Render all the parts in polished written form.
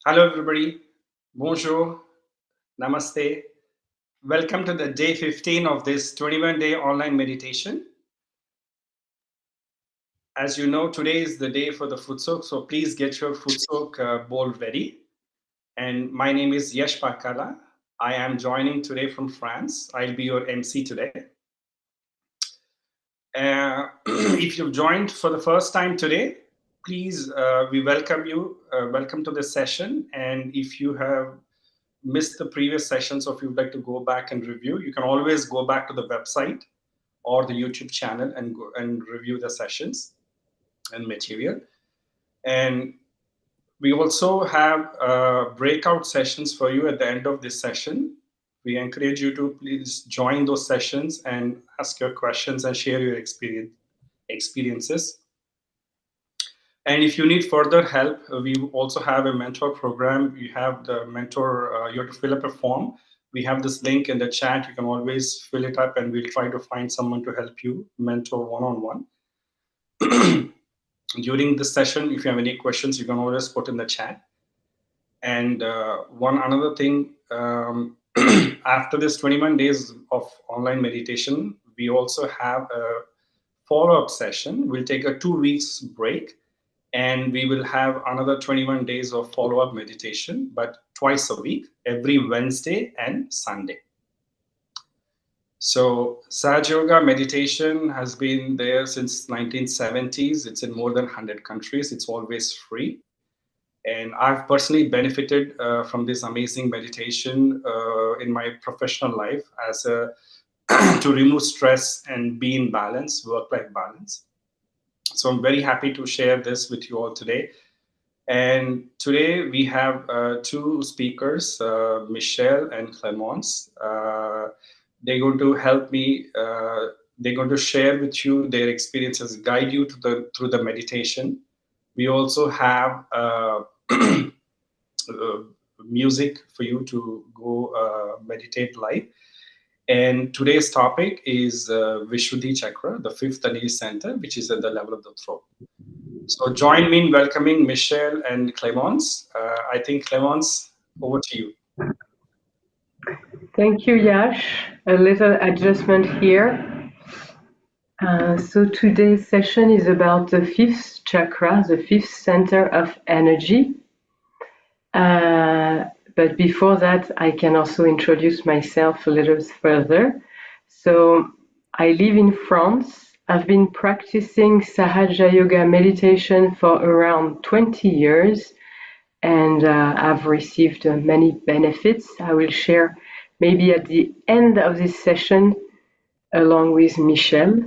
Hello, everybody. Bonjour. Namaste. Welcome to the day 15 of this 21-day online meditation. As you know, today is the day for the foot soak, so please get your foot soak bowl ready. And my name is Yash Pakala. I am joining today from France. I'll be your MC today. If you've joined for the first time today, please, we welcome you. Welcome to this session. And if you have missed the previous sessions, or if you'd like to go back and review, you can always go back to the website or the YouTube channel and go and review the sessions and material. And we also have breakout sessions for you at the end of this session. We encourage you to please join those sessions and ask your questions and share your experiences. And if you need further help, we also have a mentor program. You have the mentor, you have to fill up a form. We have this link in the chat. You can always fill it up and we'll try to find someone to help you mentor one-on-one. During this session, if you have any questions, you can always put in the chat. And one another thing, after this 21 days of online meditation, we also have a follow-up session. We'll take a 2 weeks break. And we will have another 21 days of follow-up meditation, but twice a week, every Wednesday and Sunday. So Sahaja Yoga meditation has been there since 1970s. It's in more than 100 countries. It's always free. And I've personally benefited from this amazing meditation in my professional life as a to remove stress and be in balance, work-life balance. So I'm very happy to share this with you all today. And today we have two speakers, Michelle and Clemence. They're going to help me. They're going to share with you their experiences, guide you to through the meditation. We also have music for you to go meditate live. And today's topic is Vishuddhi Chakra, the fifth Anil center, which is at the level of the throat. So join me in welcoming Michelle and Clemence. I think Clemence, over to you. Thank you, Yash. A little adjustment here. So today's session is about the fifth chakra, the fifth center of energy. But before that, I can also introduce myself a little further. So I live in France. I've been practicing Sahaja Yoga meditation for around 20 years, and I've received many benefits. I will share maybe at the end of this session along with Michelle,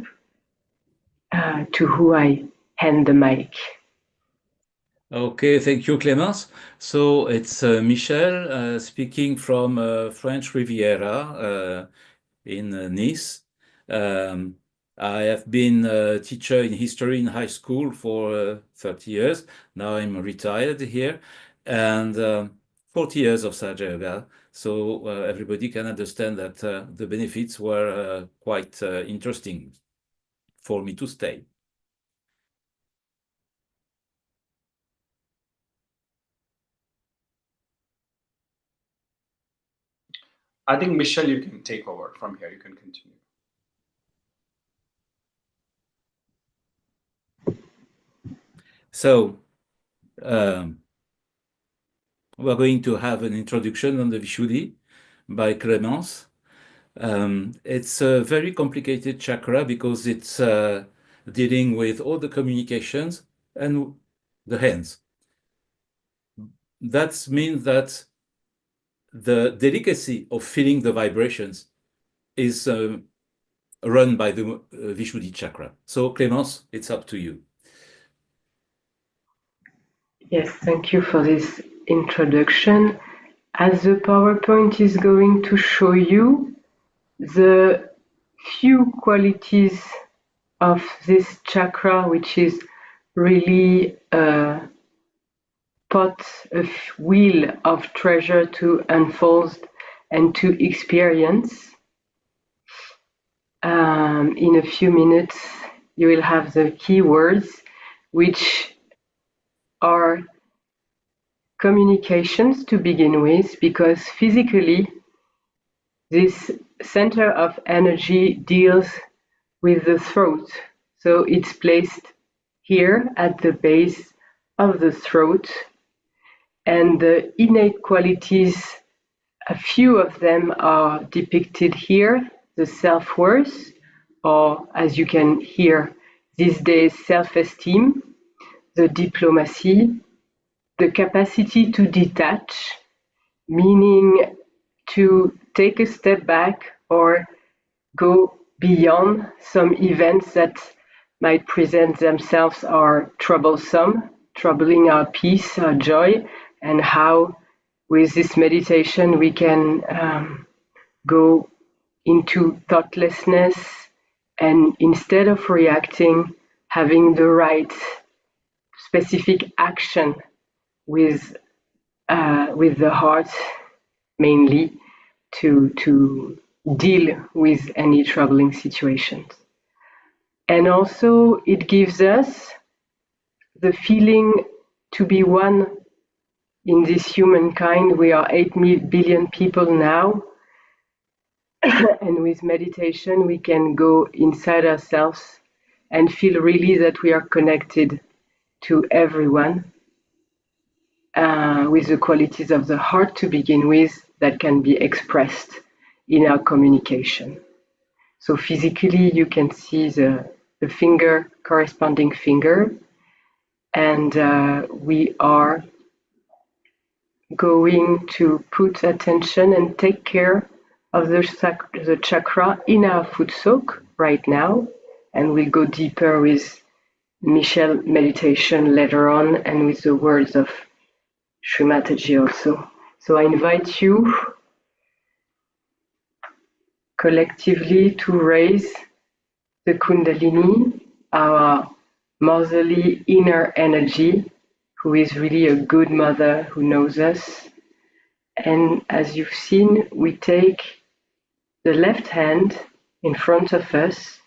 to who I hand the mic. Okay, thank you, Clémence. So it's Michel speaking from French Riviera in Nice. I have been a teacher in history in high school for 30 years. Now I'm retired here, and 40 years of Sahaja Yoga. So everybody can understand that the benefits were quite interesting for me to stay. I think, Michelle, you can take over from here. You can continue. So we're going to have an introduction on the Vishuddhi by Clémence. It's a very complicated chakra because it's dealing with all the communications and the hands. That means that the delicacy of feeling the vibrations is run by the Vishuddhi Chakra. So Clémence, it's up to you. Yes, thank you for this introduction. As the PowerPoint is going to show you the few qualities of this chakra, which is really a pot, a wheel of treasure to unfold and to experience. In a few minutes, you will have the keywords, which are communications to begin with, because physically this center of energy deals with the throat. So it's placed here at the base of the throat, and the innate qualities, a few of them are depicted here: the self-worth, or as you can hear these days, self-esteem, the diplomacy, the capacity to detach, meaning to take a step back or go beyond some events that might present themselves are troublesome, troubling our peace, our joy, and how with this meditation we can go into thoughtlessness, and instead of reacting, having the right specific action with the heart mainly to deal with any troubling situations. And also it gives us the feeling to be one in this humankind. We are 8 billion people now, and with meditation we can go inside ourselves and feel really that we are connected to everyone, with the qualities of the heart to begin with that can be expressed in our communication. So physically you can see the finger, corresponding finger, and we are going to put attention and take care of the chakra in our foot soak right now, and we'll go deeper with Michelle meditation later on and with the words of Shri Mataji also. So I invite you collectively to raise the Kundalini, our motherly inner energy, who is really a good mother who knows us. And as you've seen, we take the left hand in front of us,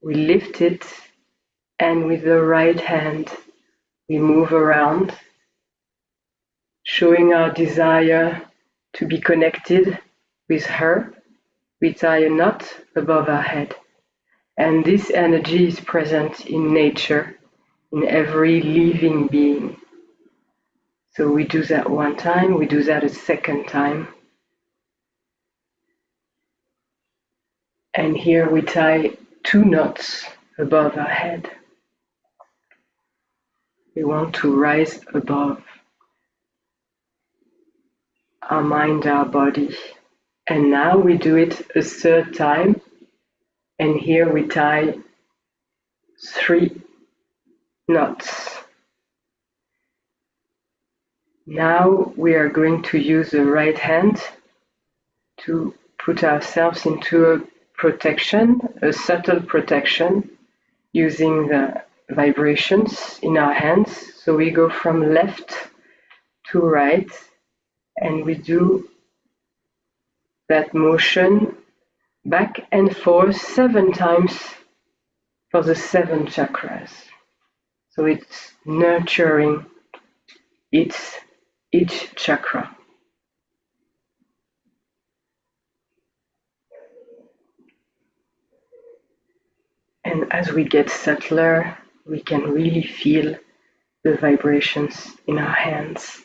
we lift it, and with the right hand we move around, showing our desire to be connected with her. We tie a knot above our head. And this energy is present in nature, in every living being. So we do that one time, we do that a second time. And here we tie 2 knots above our head. We want to rise above our mind, our body. And now we do it a third time. And here we tie 3 knots. Now we are going to use the right hand to put ourselves into a protection, a subtle protection, using the vibrations in our hands. So we go from left to right, and we do that motion back and forth 7 times for the 7 chakras. So it's nurturing each chakra. And as we get subtler, we can really feel the vibrations in our hands.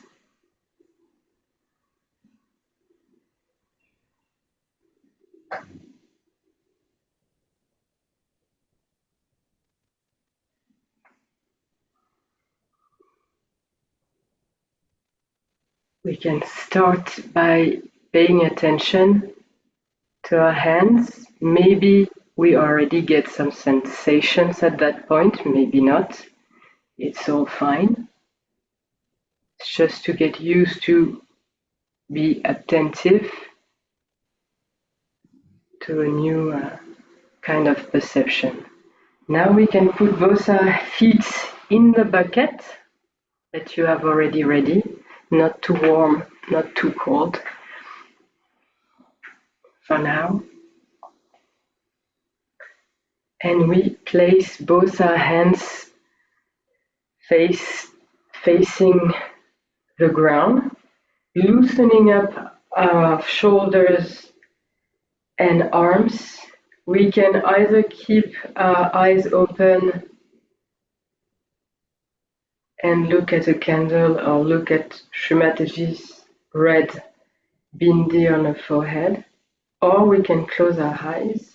We can start by paying attention to our hands. Maybe we already get some sensations at that point, maybe not. It's all fine. It's just to get used to be attentive to a new kind of perception. Now we can put both our feet in the bucket that you have already ready, not too warm, not too cold for now. And we place both our hands facing the ground, loosening up our shoulders and arms. We can either keep our eyes open and look at a candle or look at Shri Mataji's red bindi on her forehead, or we can close our eyes.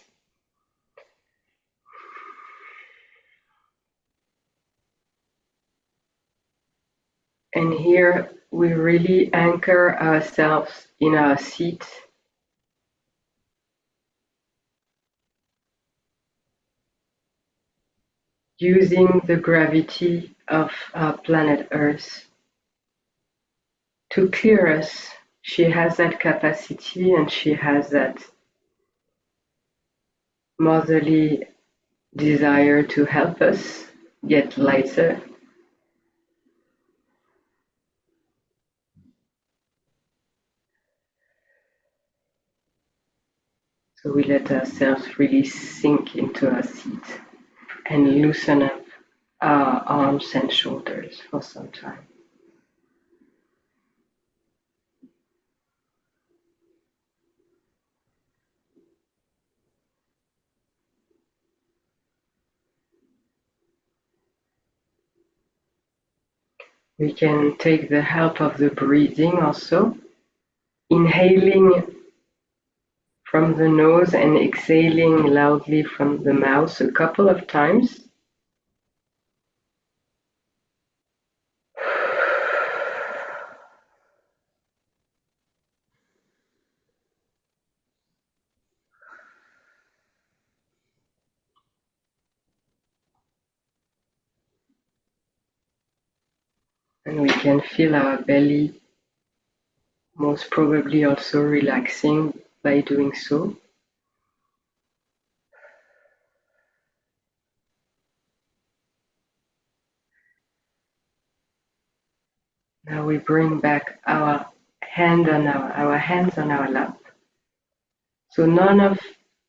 And here we really anchor ourselves in our seat, using the gravity of our planet Earth to clear us. She has that capacity and she has that motherly desire to help us get lighter. So we let ourselves really sink into our seat and loosen up our arms and shoulders for some time. We can take the help of the breathing also, inhaling from the nose and exhaling loudly from the mouth a couple of times. And we can feel our belly most probably also relaxing by doing so. Now we bring back our hands on our lap. So none of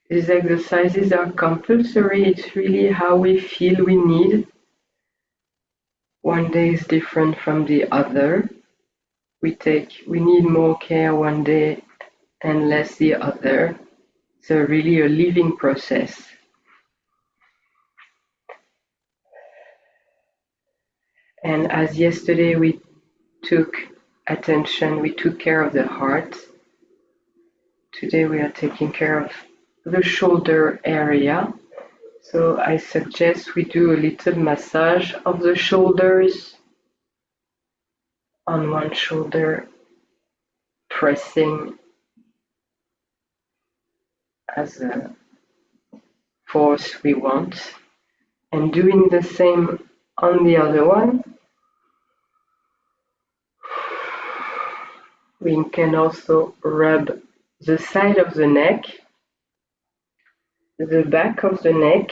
these exercises are compulsory. It's really how we feel we need. One day is different from the other. We need more care one day and less the other. So really a living process. And as yesterday we took care of the heart. Today we are taking care of the shoulder area. So I suggest we do a little massage of the shoulders. On one shoulder, pressing as a force we want, and doing the same on the other one. We can also rub the side of the neck, the back of the neck,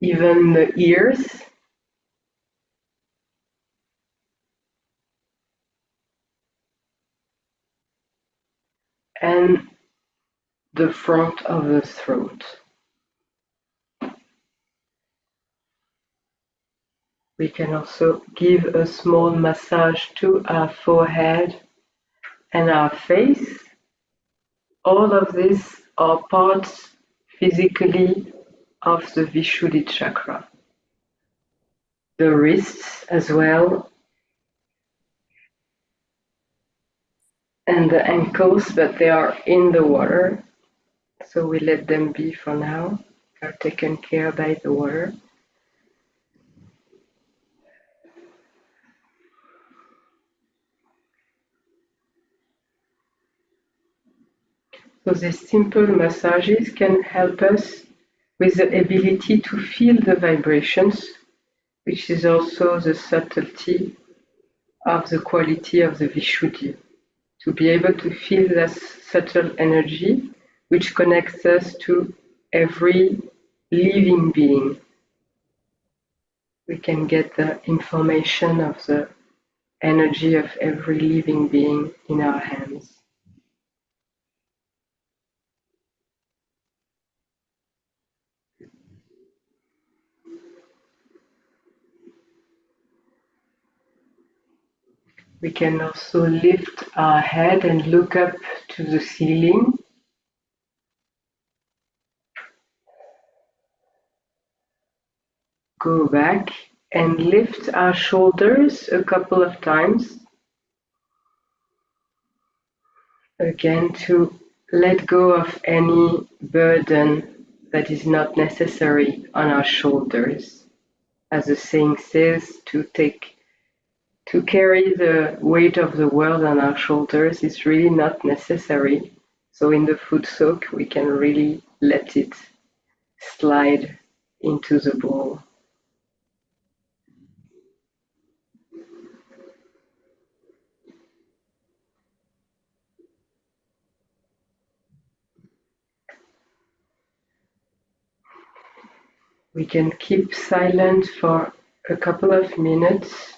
even the ears, and the front of the throat. We can also give a small massage to our forehead and our face. All of these are parts physically of the Vishuddhi Chakra. The wrists as well, and the ankles, but they are in the water, so we let them be for now. They are taken care by the water. So these simple massages can help us with the ability to feel the vibrations, which is also the subtlety of the quality of the Vishuddhi. To be able to feel this subtle energy which connects us to every living being. We can get the information of the energy of every living being in our hands. We can also lift our head and look up to the ceiling. Go back and lift our shoulders a couple of times. Again, to let go of any burden that is not necessary on our shoulders. As the saying says, to carry the weight of the world on our shoulders is really not necessary. So in the foot soak, we can really let it slide into the bowl. We can keep silent for a couple of minutes,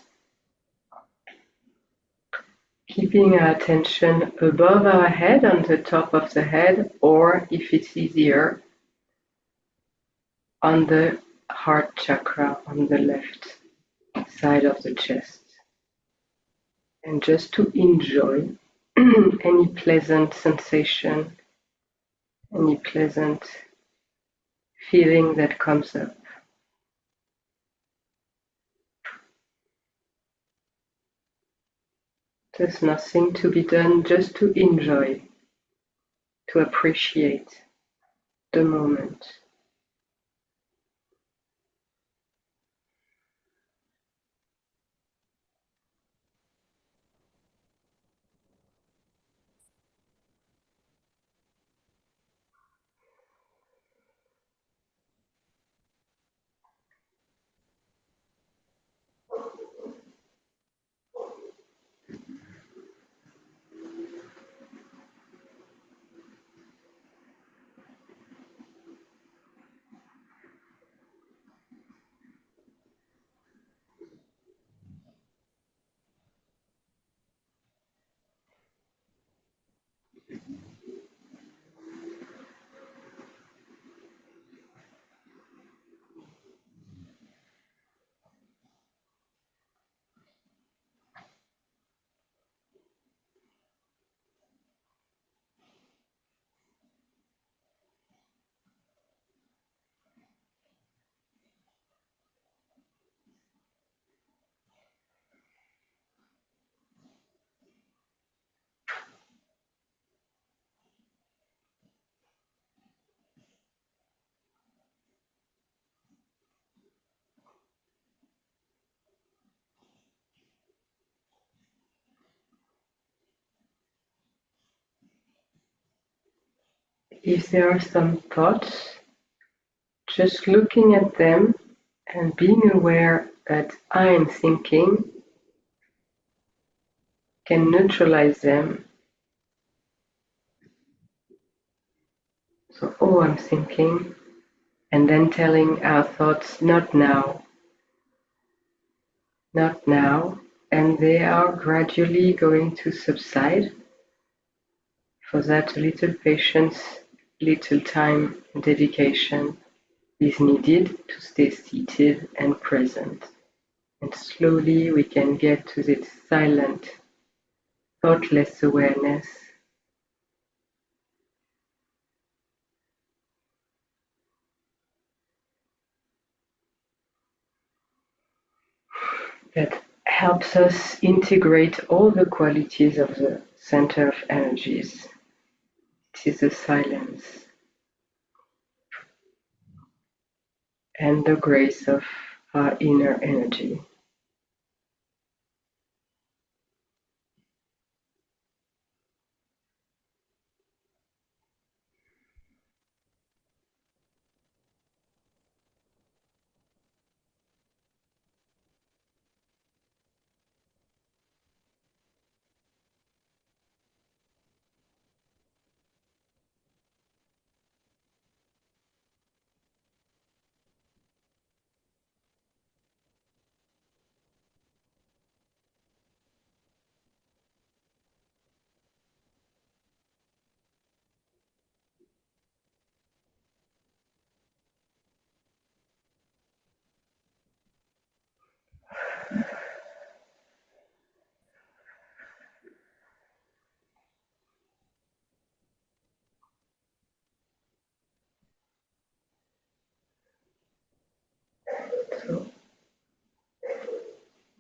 keeping our attention above our head, on the top of the head, or if it's easier, on the heart chakra on the left side of the chest. And just to enjoy any pleasant sensation, any pleasant feeling that comes up. There's nothing to be done, just to enjoy, to appreciate the moment. If there are some thoughts, just looking at them and being aware that I am thinking can neutralize them. So, oh, I'm thinking, and then telling our thoughts, not now, not now, and they are gradually going to subside. For that, a little patience, little time and dedication is needed to stay seated and present. And slowly we can get to this silent, thoughtless awareness that helps us integrate all the qualities of the center of energies. It is the silence and the grace of our inner energy.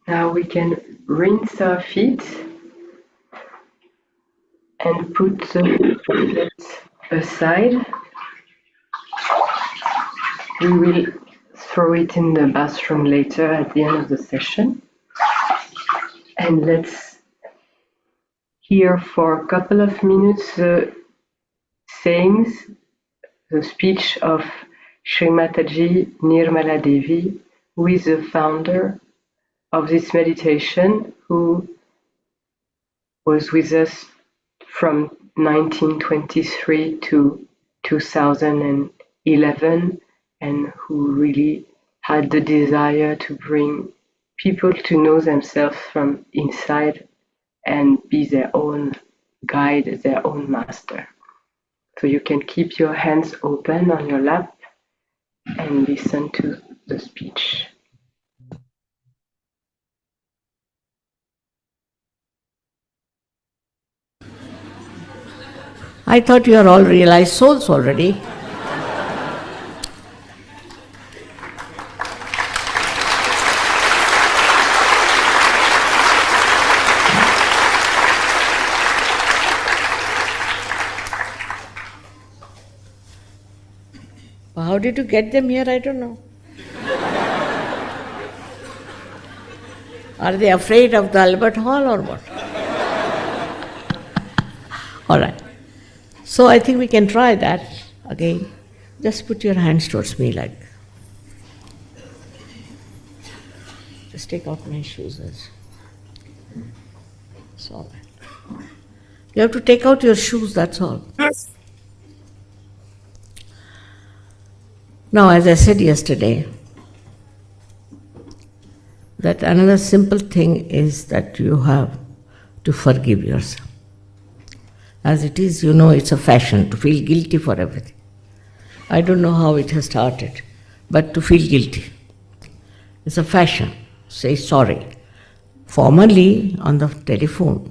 Now we can rinse our feet and put the bucket aside. We will throw it in the bathroom later at the end of the session. And let's hear for a couple of minutes the sayings, the speech of Shri Mataji Nirmala Devi, who is the founder of this meditation, who was with us from 1923 to 2011, and who really had the desire to bring people to know themselves from inside and be their own guide, their own master. So you can keep your hands open on your lap and listen to the speech. I thought you are all realized souls already. How did you get them here? I don't know. Are they afraid of the Albert Hall or what? All right. So I think we can try that again. Just put your hands towards me like. Just take out my shoes. It's all right. You have to take out your shoes, that's all. Yes. Now, as I said yesterday, that another simple thing is that you have to forgive yourself. As it is, you know, it's a fashion to feel guilty for everything. I don't know how it has started, but to feel guilty. It's a fashion. Say sorry. Formerly, on the telephone,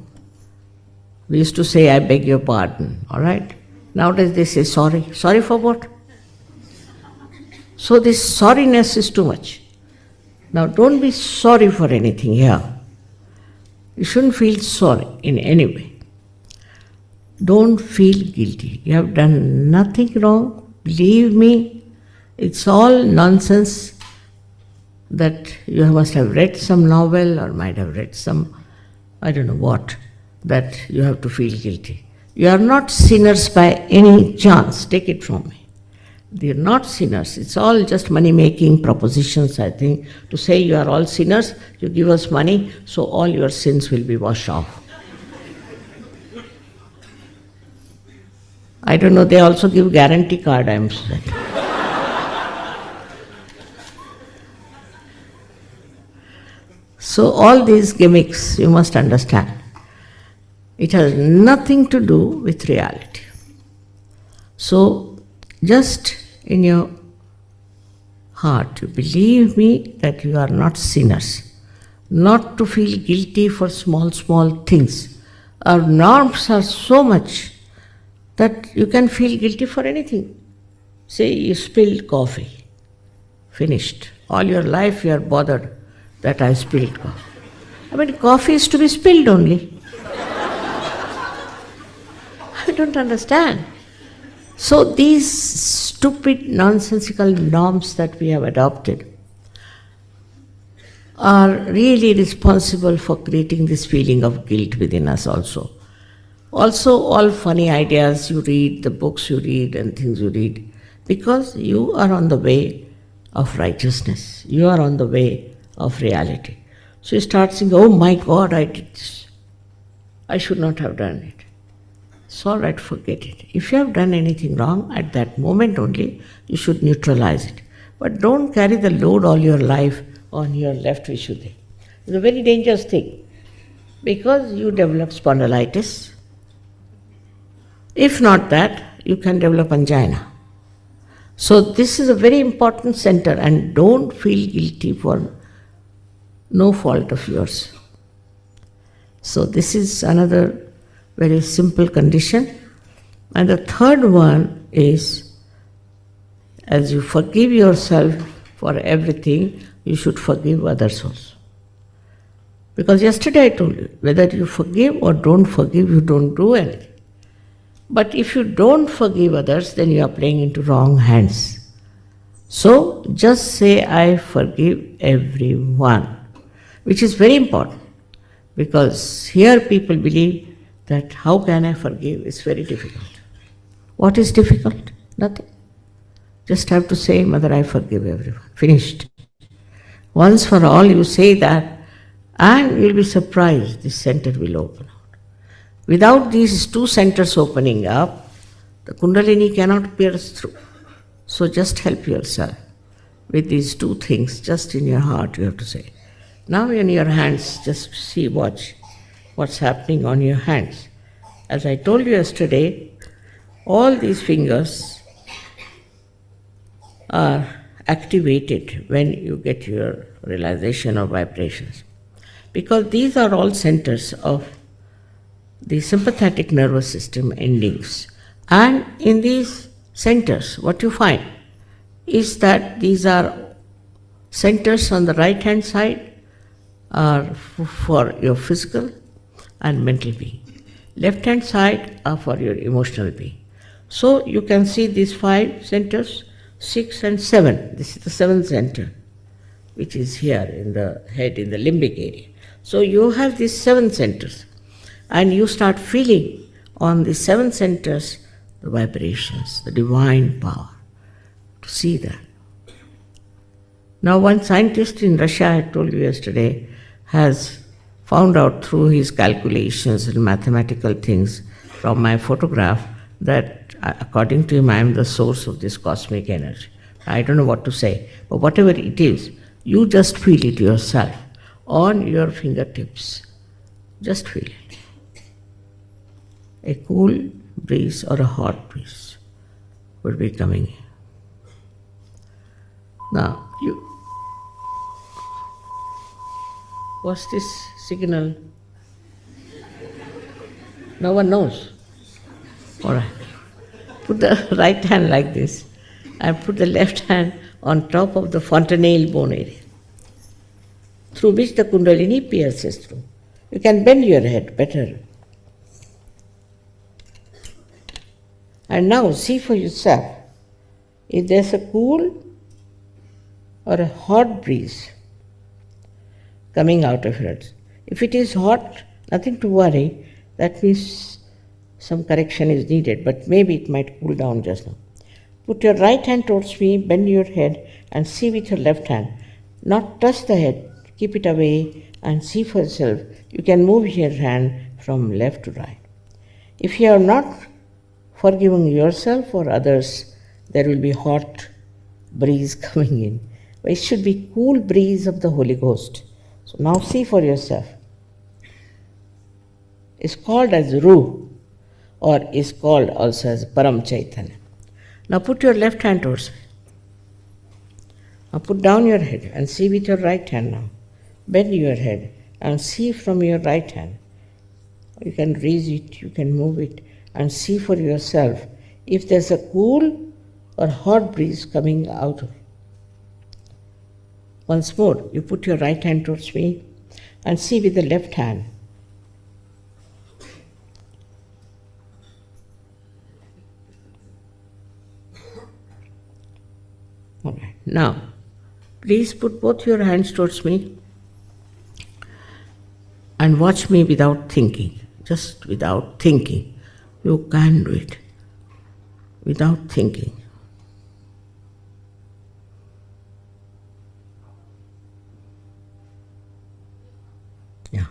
we used to say, I beg your pardon, all right? Nowadays they say sorry. Sorry for what? So this sorriness is too much. Now don't be sorry for anything here. You shouldn't feel sorry in any way. Don't feel guilty. You have done nothing wrong. Believe me, it's all nonsense that you must have read some novel or might have read some, I don't know what, that you have to feel guilty. You are not sinners by any chance. Take it from me. They are not sinners. It's all just money-making propositions, I think. To say you are all sinners, you give us money, so all your sins will be washed off. I don't know, they also give guarantee card, I'm saying. So all these gimmicks, you must understand. It has nothing to do with reality. So just in your heart, you believe me that you are not sinners. Not to feel guilty for small things. Our norms are so much that you can feel guilty for anything. Say you spilled coffee, finished. All your life you are bothered that I spilled coffee. I mean, coffee is to be spilled only. I don't understand. So these stupid, nonsensical norms that we have adopted are really responsible for creating this feeling of guilt within us also. Also, all funny ideas you read, the books you read and things you read, because you are on the way of righteousness. You are on the way of reality. So you start saying, oh my God, I did this. I should not have done it. It's all right, forget it. If you have done anything wrong, at that moment only, you should neutralize it. But don't carry the load all your life on your left Vishuddhi. It's a very dangerous thing, because you develop spondylitis. If not that, you can develop angina. So this is a very important center, and don't feel guilty for no fault of yours. So this is another very simple condition. And the third one is, as you forgive yourself for everything, you should forgive others also. Because yesterday I told you, whether you forgive or don't forgive, you don't do anything. But if you don't forgive others, then you are playing into wrong hands. So just say, I forgive everyone, which is very important. Because here people believe that how can I forgive? It's very difficult. What is difficult? Nothing. Just have to say, Mother, I forgive everyone. Finished. Once for all you say that, and you'll be surprised, this center will open out. Without these two centers opening up, the Kundalini cannot pierce through. So just help yourself with these two things, just in your heart you have to say. Now in your hands, just see, watch what's happening on your hands. As I told you yesterday, all these fingers are activated when you get your realization of vibrations. Because these are all centers of the sympathetic nervous system endings. And in these centers, what you find is that these are centers on the right hand side are for your physical and mental being. Left hand side are for your emotional being. So you can see these 5 centers, 6 and 7. This is the 7th center, which is here in the head, in the limbic area. So you have these 7 centers, and you start feeling on the 7 centers the vibrations, the divine power, to see that. Now one scientist in Russia, I told you yesterday, has found out through his calculations and mathematical things from my photograph that according to him I am the source of this cosmic energy. I don't know what to say, but whatever it is, you just feel it yourself on your fingertips. Just feel it. A cool breeze or a hot breeze would be coming in. Now, what's this signal? No one knows. All right. Put the right hand like this and put the left hand on top of the fontanelle bone area, through which the Kundalini pierces through. You can bend your head better. And now see for yourself if there's a cool or a hot breeze coming out of it. If it is hot, nothing to worry. That means some correction is needed, but maybe it might cool down just now. Put your right hand towards me, bend your head and see with your left hand. Not touch the head, keep it away and see for yourself. You can move your hand from left to right. If you are not forgiving yourself or others, there will be hot breeze coming in. But it should be cool breeze of the Holy Ghost. So now see for yourself. It's called as Ruh, or is called also as Param Chaitanya. Now put your left hand towards me. Now put down your head and see with your right hand now. Bend your head and see from your right hand. You can raise it, you can move it and see for yourself if there's a cool or hot breeze coming out of it. Once more, you put your right hand towards me and see with the left hand. All right. Now, please put both your hands towards me and watch me without thinking, just without thinking. You can do it without thinking. Yeah.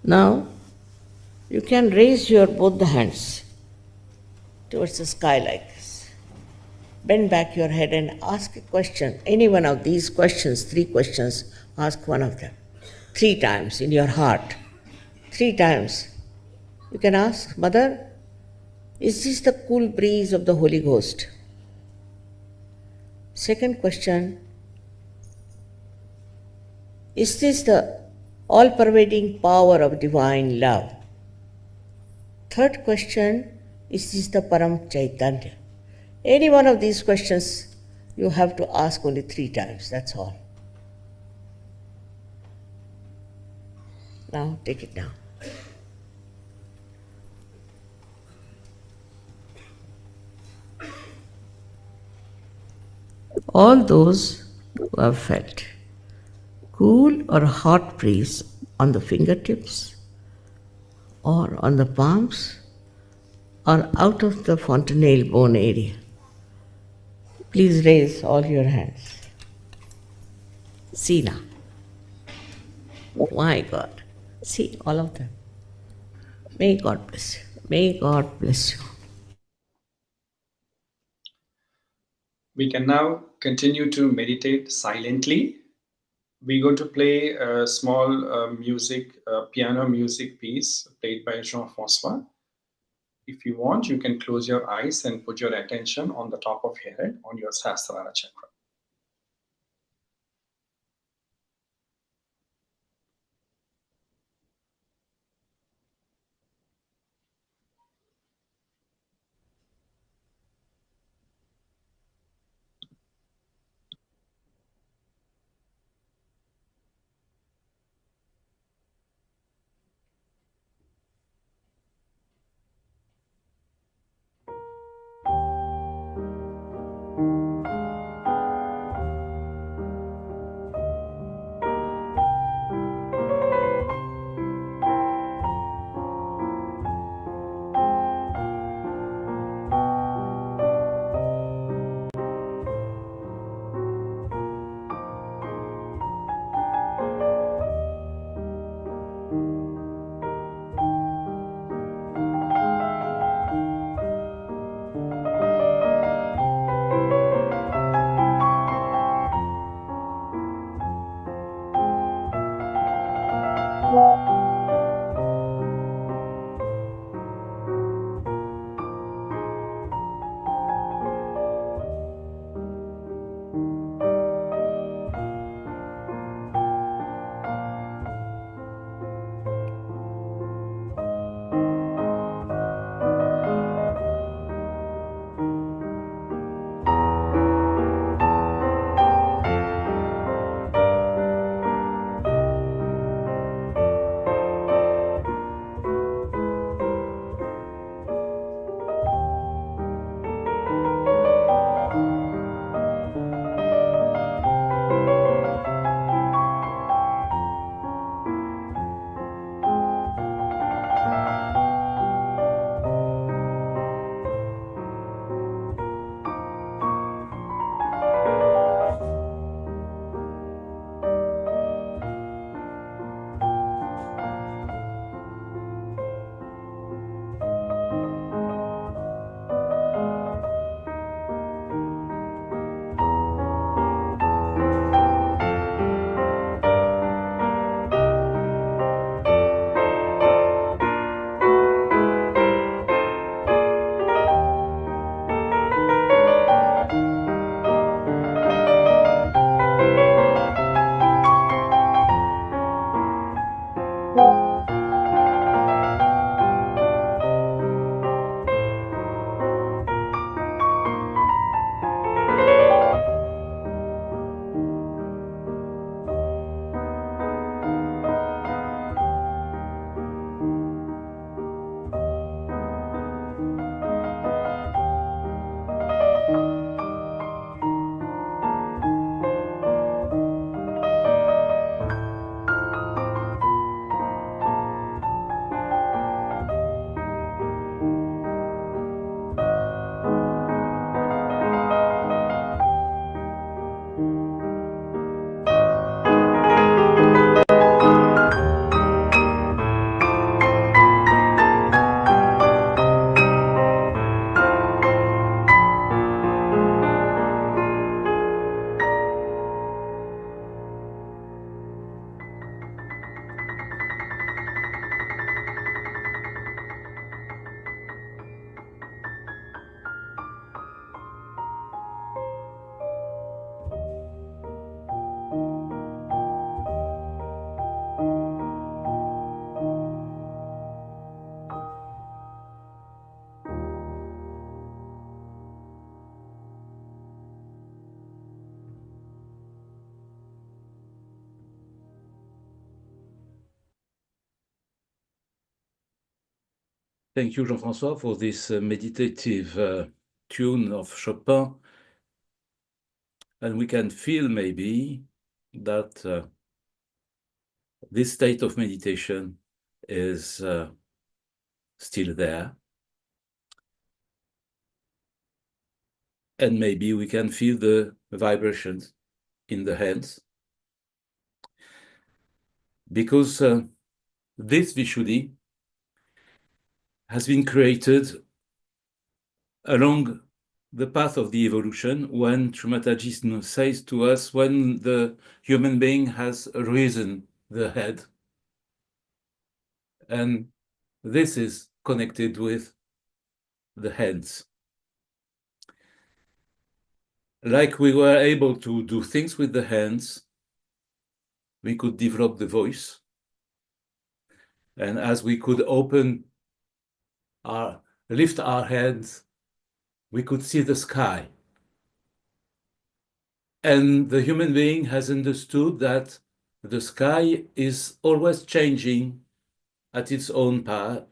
Now, you can raise your both the hands towards the sky like this. Bend back your head and ask a question. Any one of these questions, 3 questions, ask one of them. 3 times in your heart. 3 times. You can ask, Mother, is this the cool breeze of the Holy Ghost? Second question, is this the all-pervading power of divine love? Third question, is this the Param Chaitanya? Any one of these questions You have to ask only 3 times, that's all. Now take it down. All those who have felt cool or hot breeze on the fingertips or on the palms or out of the fontanelle bone area, please raise all your hands. See now. My God. See all of them. May God bless you. May God bless you. We can now continue to meditate silently. We're going to play a small piano music piece played by Jean-François. If you want, you can close your eyes and put your attention on the top of your head, on your Sahasrara chakra. Thank you, Jean-François, for this meditative tune of Chopin. And we can feel maybe that this state of meditation is still there. And maybe we can feel the vibrations in the hands. Because this Vishuddhi has been created along the path of the evolution when Shri Mataji says to us, when the human being has risen the head, and this is connected with the hands. Like we were able to do things with the hands, we could develop the voice. And as we could lift our hands, we could see the sky. And the human being has understood that the sky is always changing at its own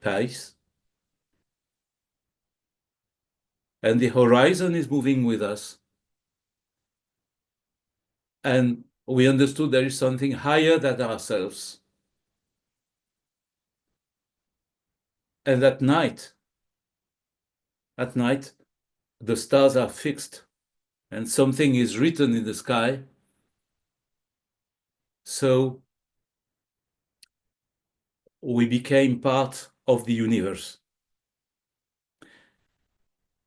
pace. And the horizon is moving with us. And we understood there is something higher than ourselves. And at night, the stars are fixed and something is written in the sky. So we became part of the universe.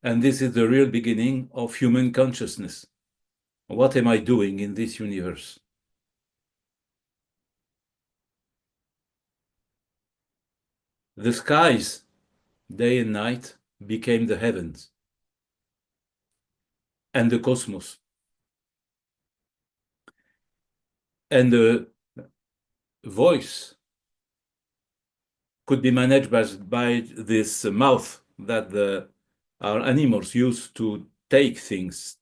And this is the real beginning of human consciousness. What am I doing in this universe? The skies, day and night, became the heavens and the cosmos. And the voice could be managed by this mouth that our animals use to take things,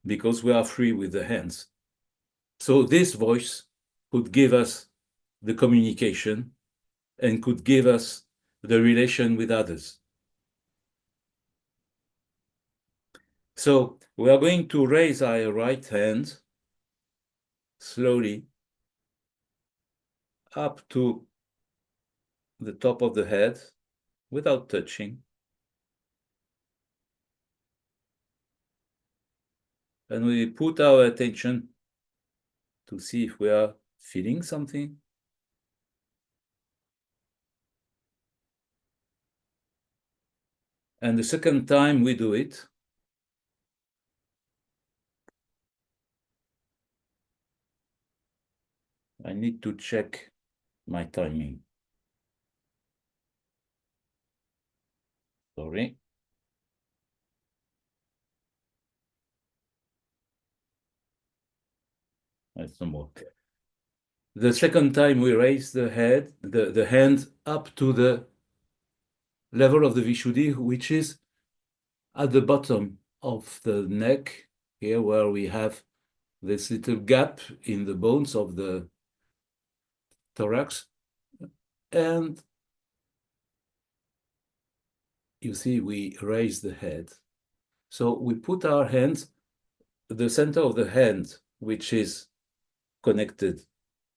because we are free with the hands. So this voice could give us the communication and could give us the relation with others. So we are going to raise our right hand slowly up to the top of the head without touching. And we put our attention to see if we are feeling something. And the second time we do it, I need to check my timing. Sorry. That's no more. The second time we raise the head, the hand up to the level of the Vishuddhi, which is at the bottom of the neck, here where we have this little gap in the bones of the thorax. And you see, we raise the head. So we put our hands, the center of the hand, which is connected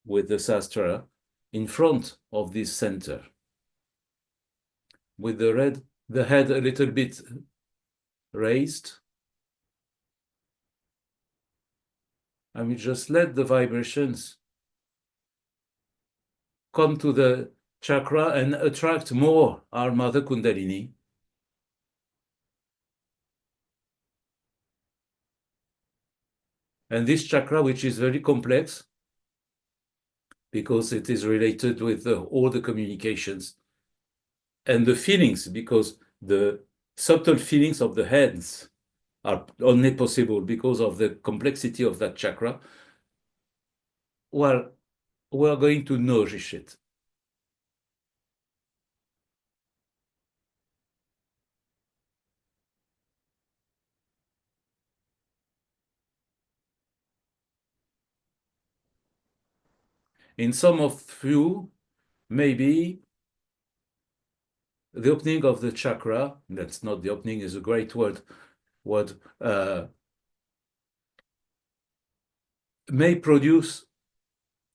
with the sastra, in front of this center, with the head a little bit raised. And we just let the vibrations come to the chakra and attract more our mother Kundalini. And this chakra, which is very complex, because it is related with all the communications and the feelings, because the subtle feelings of the hands are only possible because of the complexity of that chakra. Well, we're going to nourish it. In some of you, maybe the opening of the chakra, that's not the opening, is a great word, may produce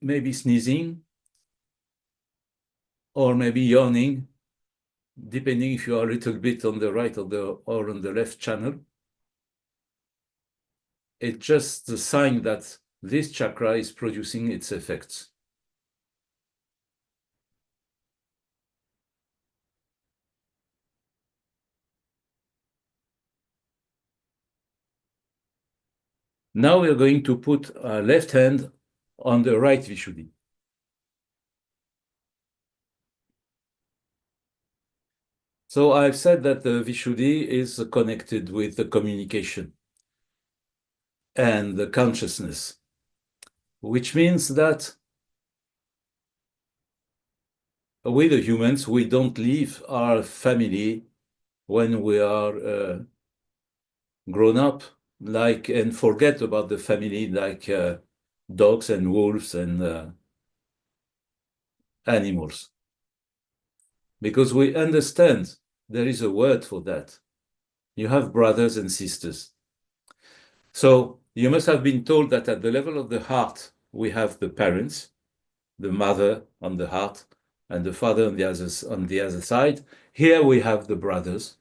maybe sneezing or maybe yawning, depending if you are a little bit on the right or on the left channel. It's just the sign that this chakra is producing its effects. Now we're going to put our left hand on the right Vishuddhi. So I've said that the Vishuddhi is connected with the communication and the consciousness, which means that we, the humans, we don't leave our family when we are grown up, and forget about the family, like dogs and wolves and animals. Because we understand there is a word for that. You have brothers and sisters. So you must have been told that at the level of the heart, we have the parents, the mother on the heart, and the father on the other side. Here we have the brothers,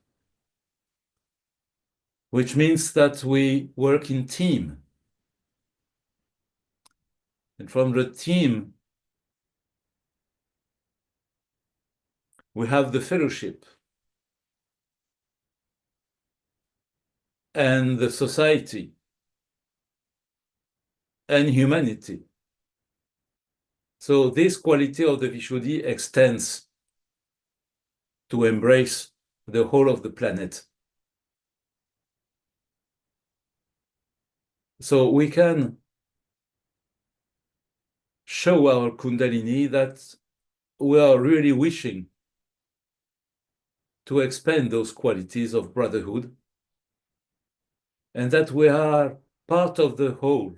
which means that we work in team. And from the team, we have the fellowship and the society and humanity. So this quality of the Vishuddhi extends to embrace the whole of the planet. So we can show our Kundalini that we are really wishing to expand those qualities of brotherhood and that we are part of the whole.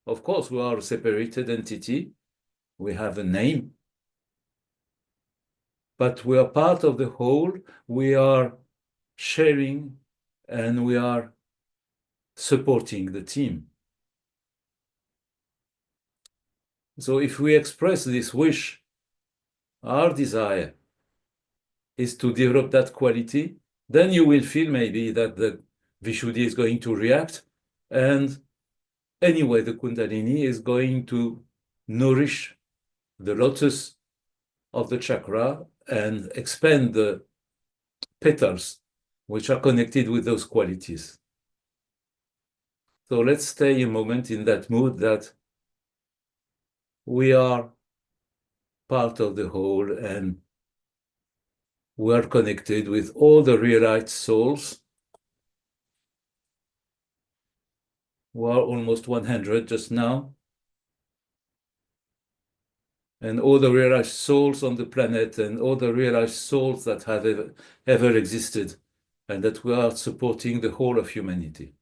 Of course, we are a separated entity. We have a name, but we are part of the whole. We are sharing and we are supporting the team. So if we express this wish, our desire is to develop that quality, then you will feel maybe that the Vishuddhi is going to react. And anyway, the Kundalini is going to nourish the lotus of the chakra and expand the petals which are connected with those qualities. So let's stay a moment in that mood that we are part of the whole and we are connected with all the realized souls. We are almost 100 just now. And all the realized souls on the planet and all the realized souls that have ever existed, and that we are supporting the whole of humanity.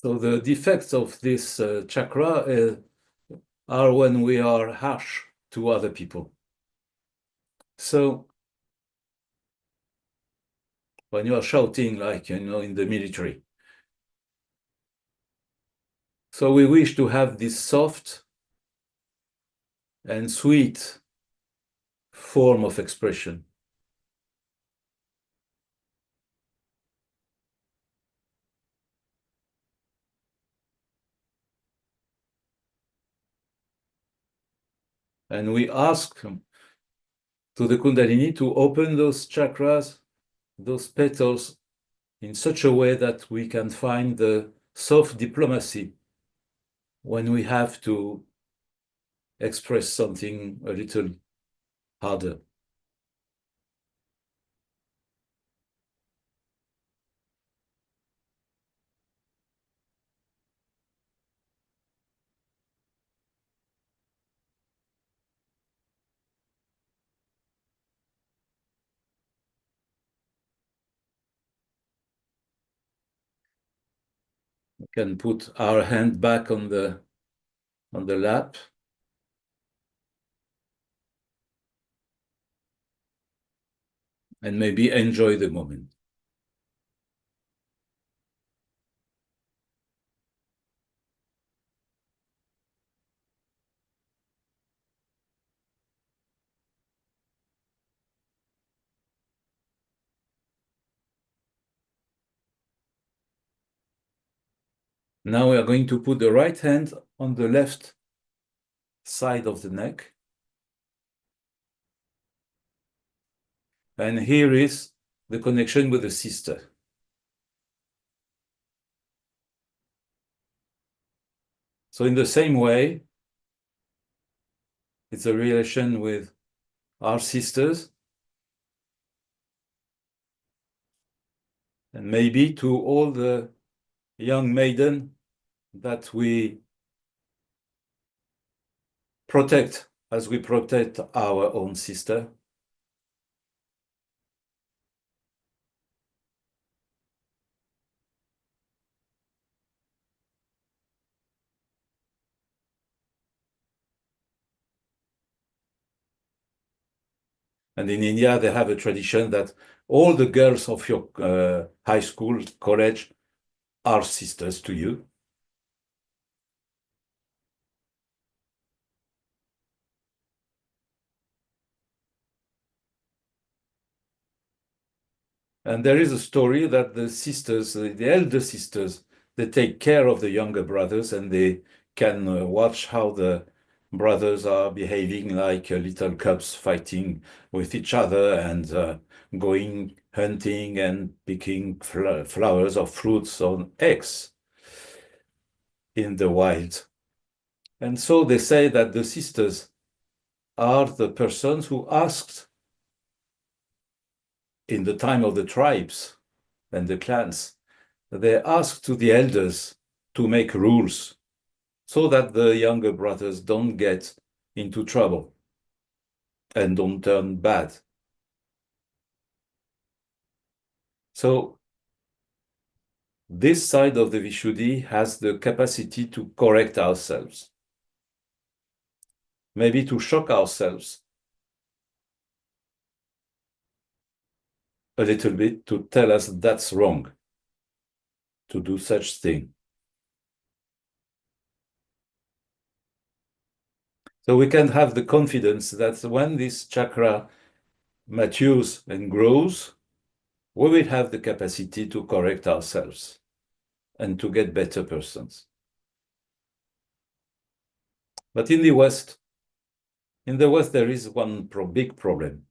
So the defects of this chakra are when we are harsh to other people. So when you are shouting, like, in the military. So we wish to have this soft and sweet form of expression. And we ask to the Kundalini to open those chakras, those petals, in such a way that we can find the soft diplomacy when we have to express something a little harder. We can put our hand back on the lap. And maybe enjoy the moment. Now we are going to put the right hand on the left side of the neck. And here is the connection with the sister. So in the same way, it's a relation with our sisters, and maybe to all the young maiden that we protect as we protect our own sister. And in India, they have a tradition that all the girls of your high school, college, are sisters to you. And there is a story that the sisters, the elder sisters, they take care of the younger brothers, and they can watch how the brothers are behaving like little cubs, fighting with each other and going hunting and picking flowers or fruits or eggs in the wild. And so they say that the sisters are the persons who asked in the time of the tribes and the clans, they asked to the elders to make rules so that the younger brothers don't get into trouble and don't turn bad. So this side of the Vishuddhi has the capacity to correct ourselves, maybe to shock ourselves a little bit, to tell us that's wrong to do such thing. So we can have the confidence that when this chakra matures and grows, we will have the capacity to correct ourselves and to get better persons. But in the West, there is one big problem,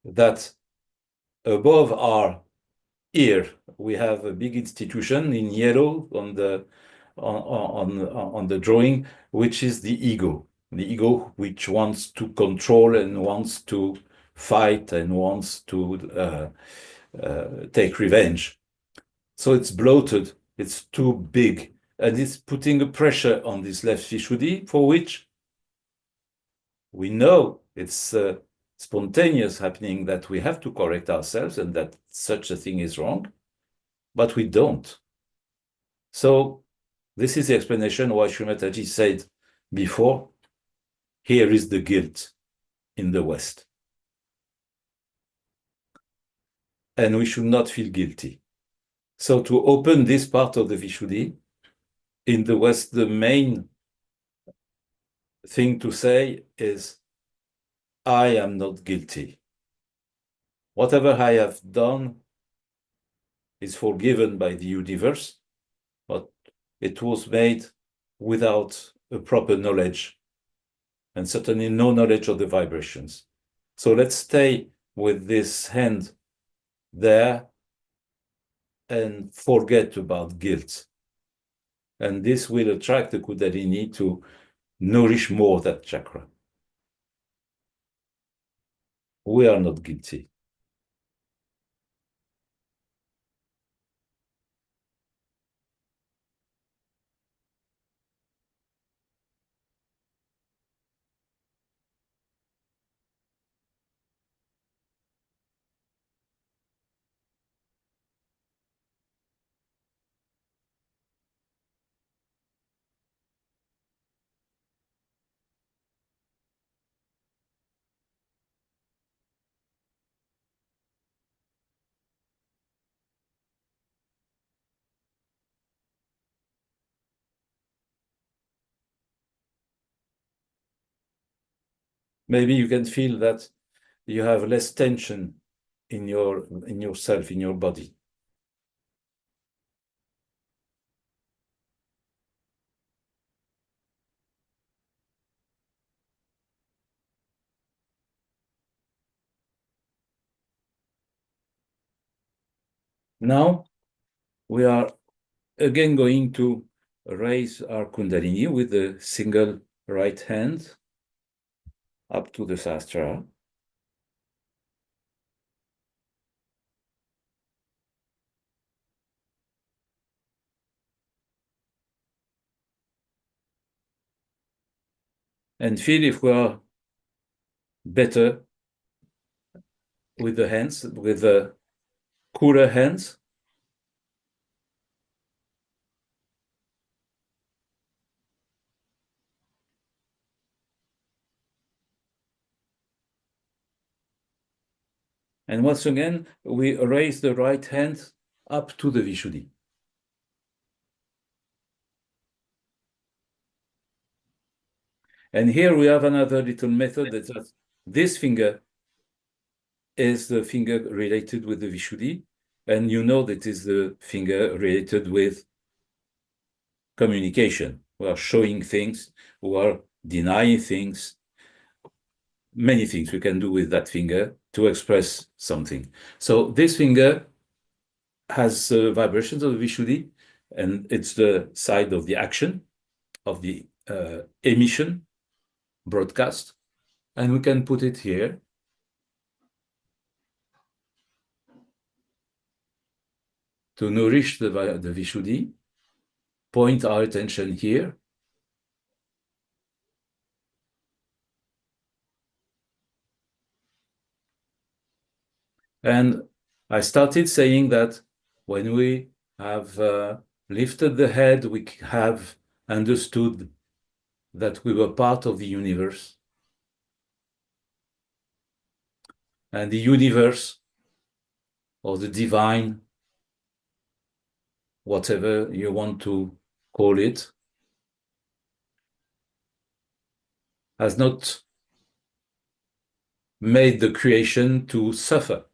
that above our ear, we have a big institution in yellow on the drawing, which is the ego which wants to control and wants to fight and wants to take revenge. So it's bloated, it's too big, and it's putting a pressure on this left Vishuddhi, for which we know it's spontaneous happening, that we have to correct ourselves and that such a thing is wrong, but we don't. So this is the explanation why Shri Mataji said before, here is the guilt in the West. And we should not feel guilty. So to open this part of the Vishuddhi, in the West, the main thing to say is, I am not guilty. Whatever I have done is forgiven by the universe, but it was made without a proper knowledge and certainly no knowledge of the vibrations. So let's stay with this hand there and forget about guilt. And this will attract the Kundalini to nourish more that chakra. We are not guilty. Maybe you can feel that you have less tension in yourself, in your body. Now we are again going to raise our Kundalini with the single right hand up to the Sahasrara. And feel if we are better with the hands, with the cooler hands. And once again, we raise the right hand up to the Vishuddhi. And here we have another little method that this finger is the finger related with the Vishuddhi. And you know that is the finger related with communication. We are showing things, we are denying things, many things we can do with that finger to express something. So this finger has vibrations of the Vishuddhi, and it's the side of the action, of the emission, broadcast, and we can put it here. To nourish the Vishuddhi, point our attention here. And I started saying that when we have lifted the head, we have understood that we were part of the universe. And the universe, or the divine, whatever you want to call it, has not made the creation to suffer.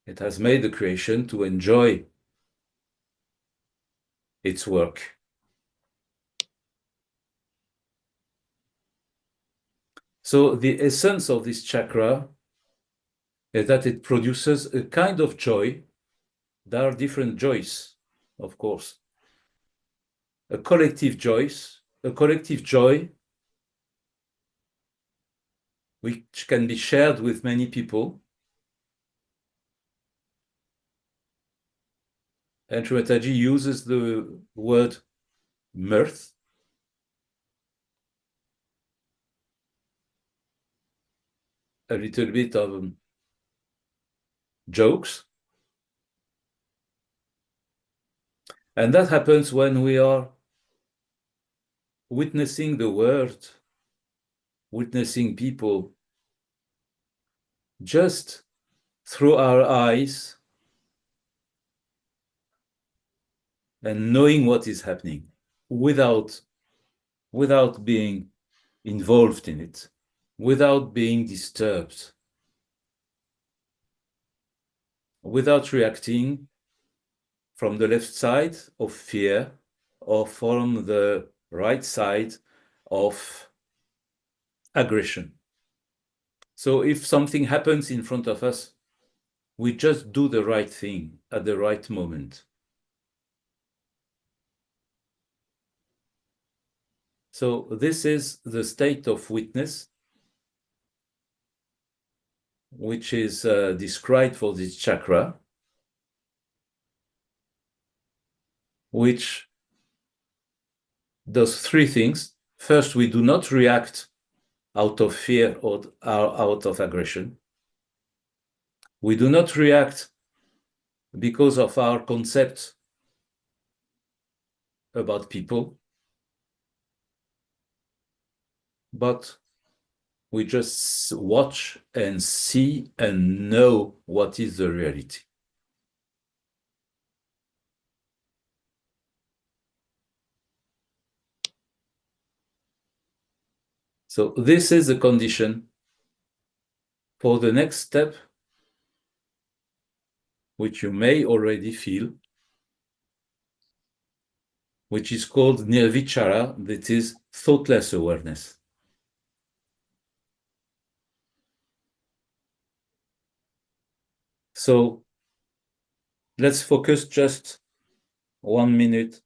It has made the creation to enjoy its work. So the essence of this chakra is that it produces a kind of joy. There are different joys, of course. A collective joy which can be shared with many people. And Shri Mataji uses the word mirth. A little bit of jokes. And that happens when we are witnessing the world, witnessing people, just through our eyes and knowing what is happening without being involved in it, without being disturbed, without reacting from the left side of fear or from the right side of aggression. So if something happens in front of us, we just do the right thing at the right moment. So this is the state of witness, which is described for this chakra, which does three things. First, we do not react out of fear or out of aggression. We do not react because of our concept about people, but we just watch and see and know what is the reality. So this is the condition for the next step, which you may already feel, which is called nirvichara, that is thoughtless awareness. So let's focus just 1 minute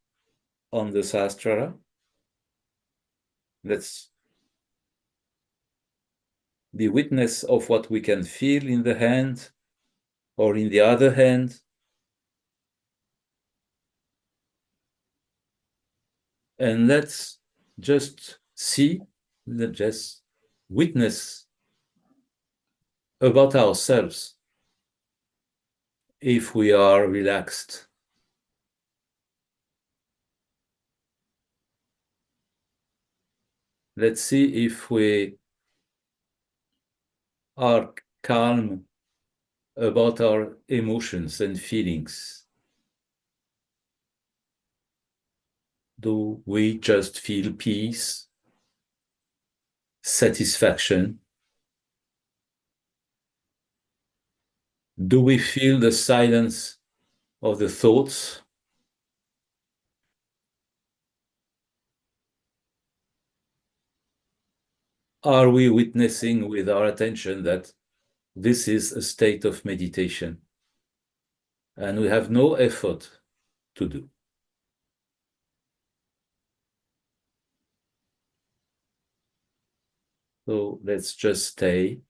on the Sahasrara. Let's be witness of what we can feel in the hand or in the other hand. And let's just see, let's just witness about ourselves if we are relaxed. Let's see if we are calm about our emotions and feelings. Do we just feel peace, satisfaction? Do we feel the silence of the thoughts? Are we witnessing with our attention that this is a state of meditation and we have no effort to do? So let's just stay,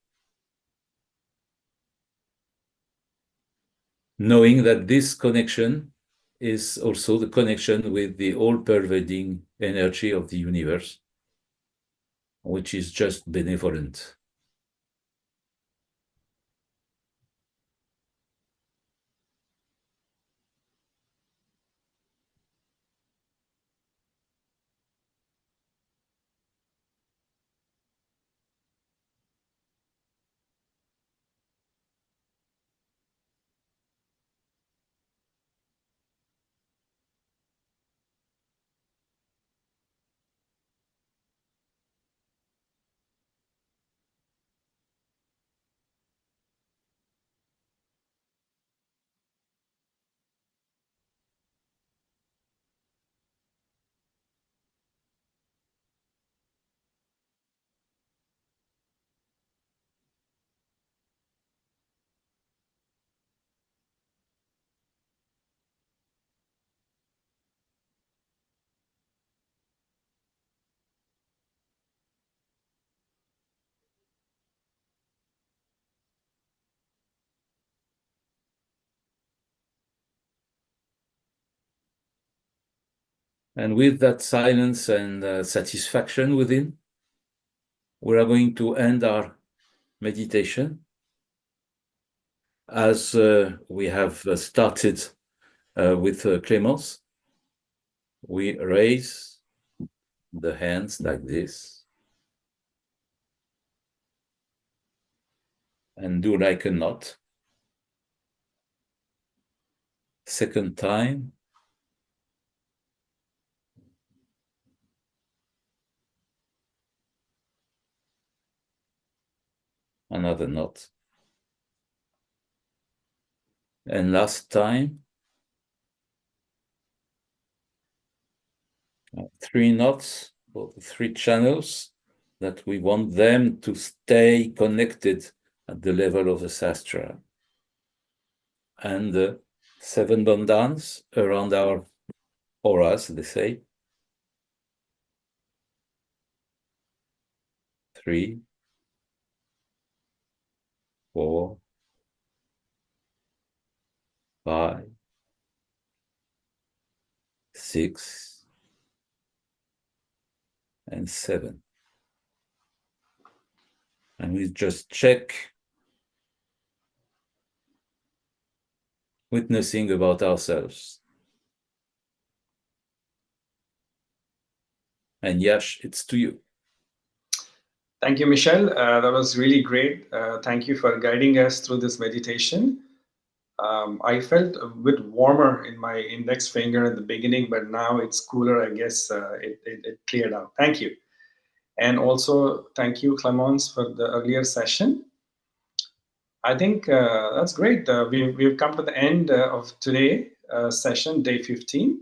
knowing that this connection is also the connection with the all-pervading energy of the universe, which is just benevolent. And with that silence and satisfaction within, we are going to end our meditation as we have started with Clémence. We raise the hands like this and do like a knot. Second time. Another knot. And last time, 3 knots, or 3 channels that we want them to stay connected at the level of the sastra. And the 7 bandhans around our auras, they say. 3, 4, 5, 6, and 7. And we just check, witnessing about ourselves. And Yash, it's to you. Thank you, Michelle. That was really great. Thank you for guiding us through this meditation. I felt a bit warmer in my index finger in the beginning, but now it's cooler. I guess it cleared out. Thank you. And also, thank you, Clemence, for the earlier session. I think that's great. We've come to the end of today session, day 15.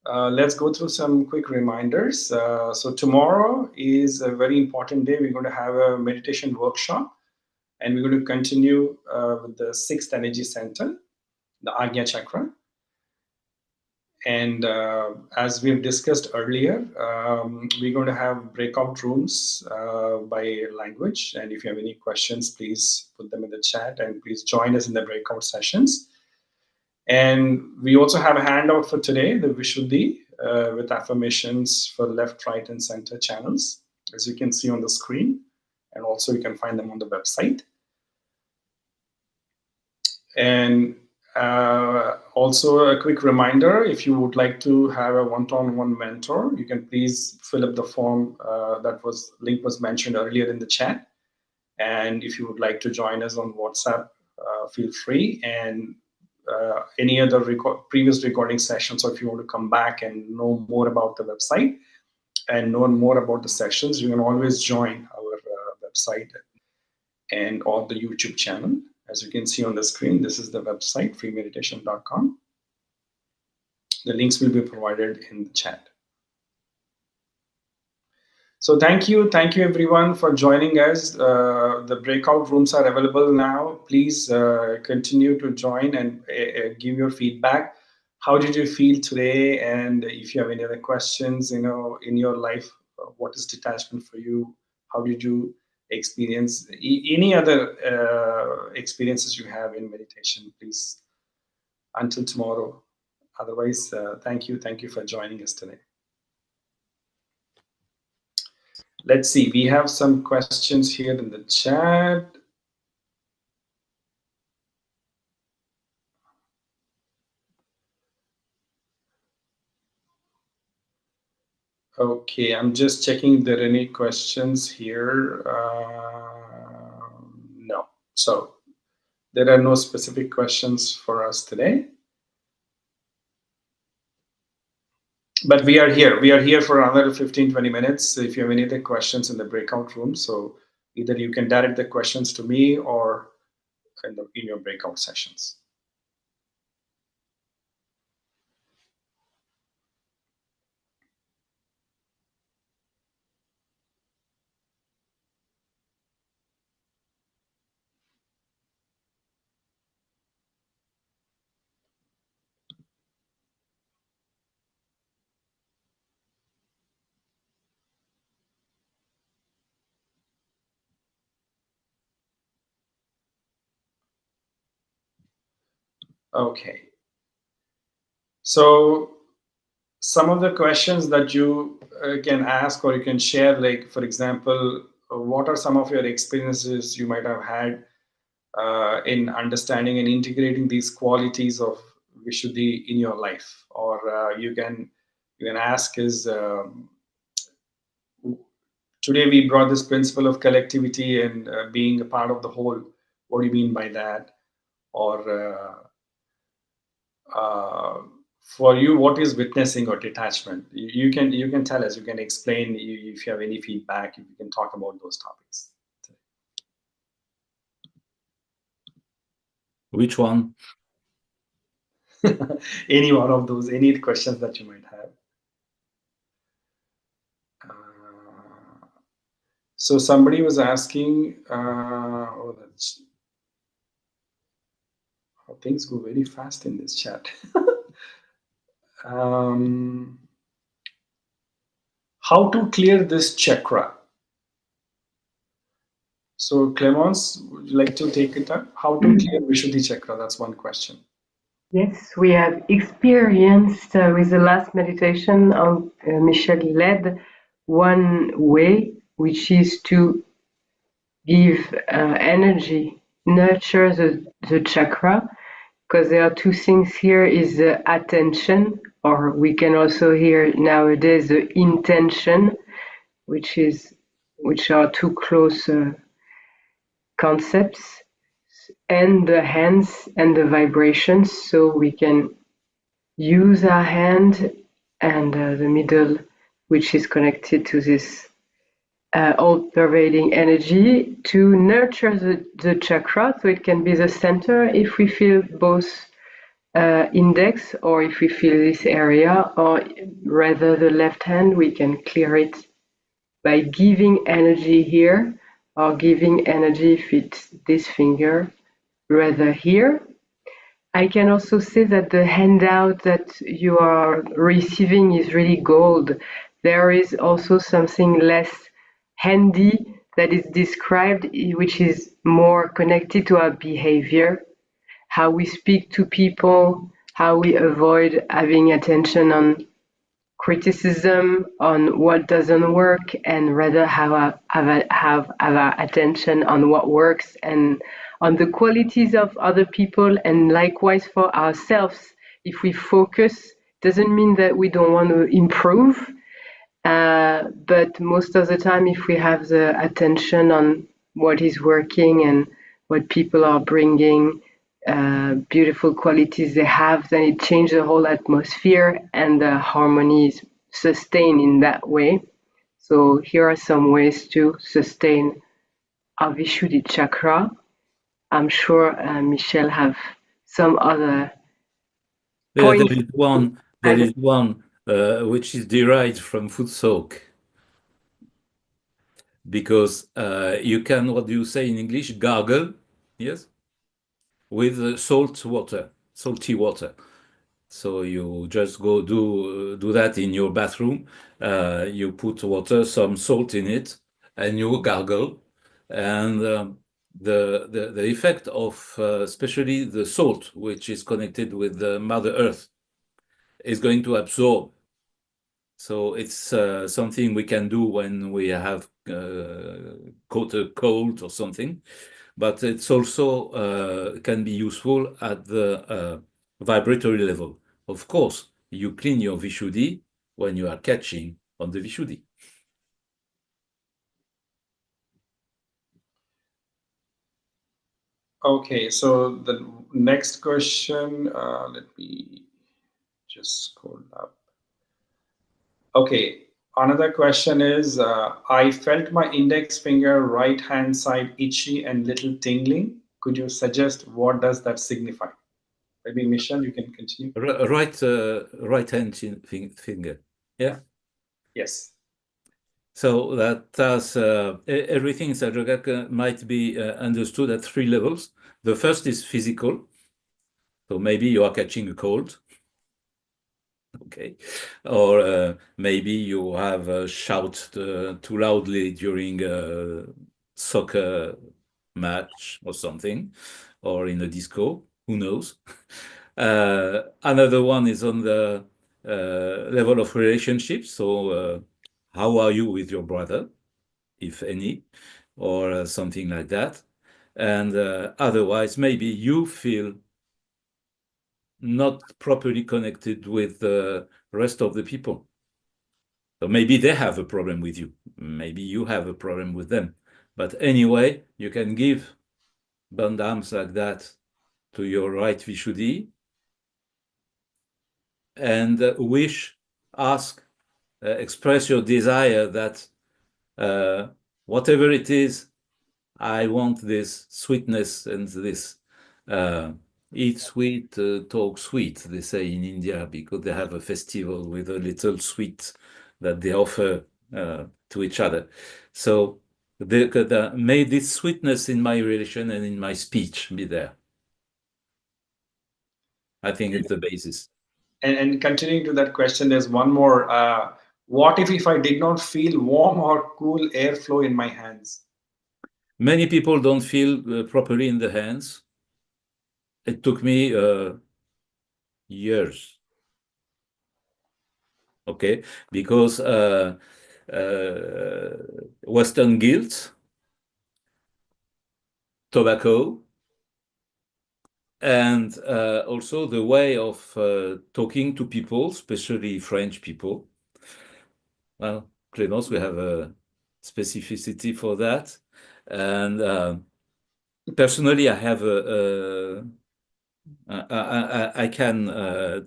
Let's go through some quick reminders. So tomorrow is a very important day. We're going to have a meditation workshop, and we're going to continue with the 6th energy center, the Ajna Chakra. And as we've discussed earlier, we're going to have breakout rooms by language. And if you have any questions, please put them in the chat, and please join us in the breakout sessions. And we also have a handout for today, the Vishuddhi, with affirmations for left, right, and center channels, as you can see on the screen. And also you can find them on the website. And also a quick reminder, if you would like to have a one-on-one mentor, you can please fill up the form link was mentioned earlier in the chat. And if you would like to join us on WhatsApp, feel free. And any other previous recording sessions, or if you want to come back and know more about the website and know more about the sessions, you can always join our website and or the YouTube channel. As you can see on the screen, this is the website, freemeditation.com. The links will be provided in the chat. So thank you everyone for joining us. The breakout rooms are available now. Please continue to join and give your feedback. How did you feel today? And if you have any other questions, in your life, what is detachment for you? How did you experience any other experiences you have in meditation? Please, until tomorrow. Otherwise, thank you for joining us today. Let's see, we have some questions here in the chat. Okay, I'm just checking if there are any questions here. No. So there are no specific questions for us today. But we are here. We are here for another 15-20 minutes. If you have any other questions in the breakout room, so either you can direct the questions to me or in your breakout sessions. Okay. So some of the questions that you can ask or you can share, like, for example, what are some of your experiences you might have had in understanding and integrating these qualities of Vishuddhi in your life? Or you can ask is, today we brought this principle of collectivity and being a part of the whole. What do you mean by that? Or for you, what is witnessing or detachment? You can tell us. You can explain if you have any feedback. You can talk about those topics. Which one? Any one of those. Any questions that you might have. So somebody was asking, things go very fast in this chat. How to clear this chakra? So Clemence, would you like to take it up? How to clear Vishuddhi Chakra? That's one question. Yes, we have experienced with the last meditation Michel led one way, which is to give energy, nurture the chakra, because there are two things here is the attention, or we can also hear nowadays the intention, which are two close concepts, and the hands and the vibrations, so we can use our hand and the middle, which is connected to this all-pervading energy, to nurture the chakra, so it can be the center if we feel both index, or if we feel this area, or rather the left hand, we can clear it by giving energy here, or giving energy if it's this finger, rather here. I can also say that the handout that you are receiving is really gold. There is also something less handy that is described, which is more connected to our behavior, how we speak to people, how we avoid having attention on criticism, on what doesn't work, and rather have our attention on what works and on the qualities of other people, and likewise for ourselves. If we focus, doesn't mean that we don't want to improve, but most of the time, if we have the attention on what is working and what people are bringing, beautiful qualities they have, then it changes the whole atmosphere, and the harmony is sustained in that way. So here are some ways to sustain our Vishuddhi chakra. I'm sure Michel have some other points. There is one which is derived from foot soak, because you can, what do you say in English, gargle, yes, with salty water. So you just go do that in your bathroom. You put water, some salt in it, and you gargle. And the effect of especially the salt, which is connected with the Mother Earth, is going to absorb. So it's something we can do when we have caught a cold or something. But it's also can be useful at the vibratory level. Of course, you clean your Vishuddhi when you are catching on the Vishuddhi. Okay, so the next question, let me just scroll up. Okay, another question is, I felt my index finger right hand side itchy and little tingling. Could you suggest what does that signify? Maybe Michel, you can continue. Right hand finger. Yeah. Yes. So that has everything in Sahaja Yoga might be understood at three levels. The first is physical. So maybe you are catching a cold. Okay. Or maybe you have shouted too loudly during a soccer match or something, or in a disco, who knows? Another one is on the level of relationships. So how are you with your brother, if any, or something like that? And otherwise, maybe you feel not properly connected with the rest of the people. So maybe they have a problem with you. Maybe you have a problem with them. But anyway, you can give bandhams like that to your right Vishuddhi and express your desire that whatever it is, I want this sweetness and this eat sweet, talk sweet, they say in India, because they have a festival with a little sweet that they offer to each other. So may this sweetness in my relation and in my speech be there. I think it's the basis. And continuing to that question, there's one more. What if I did not feel warm or cool airflow in my hands? Many people don't feel properly in the hands. It took me years. Okay, because Western guilt, tobacco, and also the way of talking to people, especially French people. Well, Clémence, we have a specificity for that. And personally, I have I can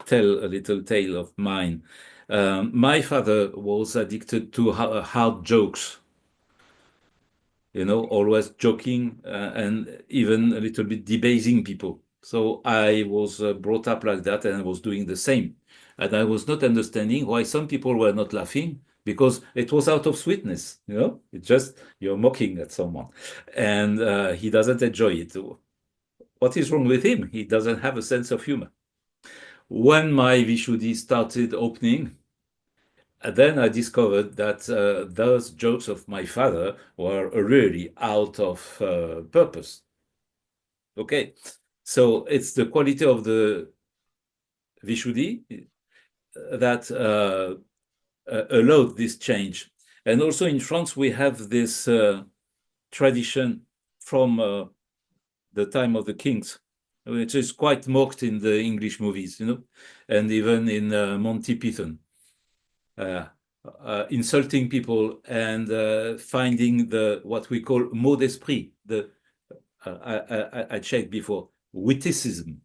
tell a little tale of mine. My father was addicted to hard jokes, always joking and even a little bit debasing people. So I was brought up like that, and I was doing the same. And I was not understanding why some people were not laughing, because it was out of sweetness. It's just you're mocking at someone, and he doesn't enjoy it. What is wrong with him? He doesn't have a sense of humor. When my Vishuddhi started opening, then I discovered that those jokes of my father were really out of purpose. Okay, so it's the quality of the Vishuddhi that allowed this change. And also in France, we have this tradition from the time of the kings, which is quite mocked in the English movies, and even in Monty Python. Insulting people and finding what we call mot d'esprit. I checked before, witticism,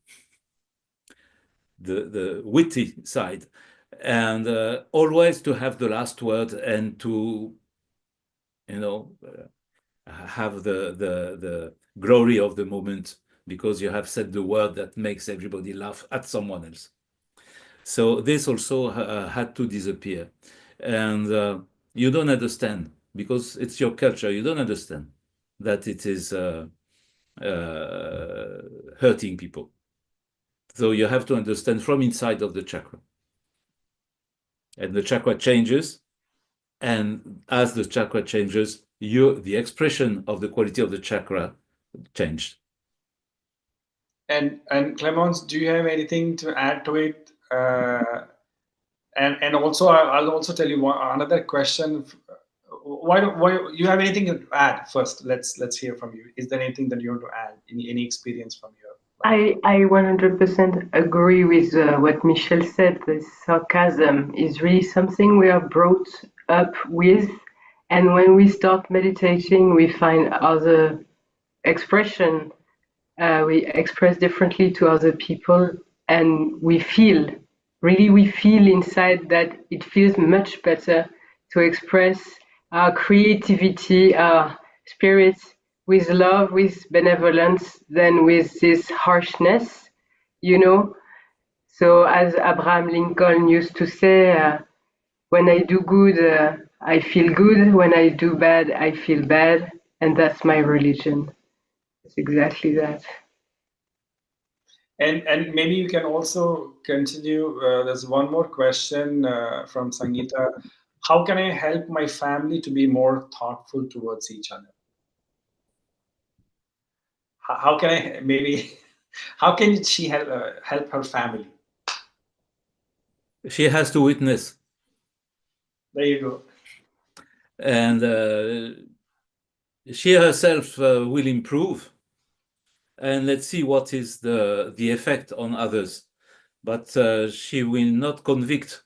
the witty side, and always to have the last word and to, have the glory of the moment, because you have said the word that makes everybody laugh at someone else. So this also had to disappear. And you don't understand, because it's your culture. You don't understand that it is hurting people. So you have to understand from inside of the chakra. And the chakra changes. And as the chakra changes, the expression of the quality of the chakra changed. And Clémence, do you have anything to add to it? And also, I'll also tell you another question. Why you have anything to add? First, let's hear from you. Is there anything that you want to add? Any experience from your life? I 100% agree with what Michel said. The sarcasm is really something we are brought up with, and when we start meditating, we find other expression. We express differently to other people, and we feel inside that it feels much better to express our creativity, our spirit with love, with benevolence, than with this harshness, So as Abraham Lincoln used to say, when I do good, I feel good. When I do bad, I feel bad. And that's my religion. It's exactly that. And maybe you can also continue. There's one more question from Sangeeta. How can I help my family to be more thoughtful towards each other? How can I maybe? How can she help her family? She has to witness. There you go. And she herself will improve. And let's see what is the effect on others. But she will not convict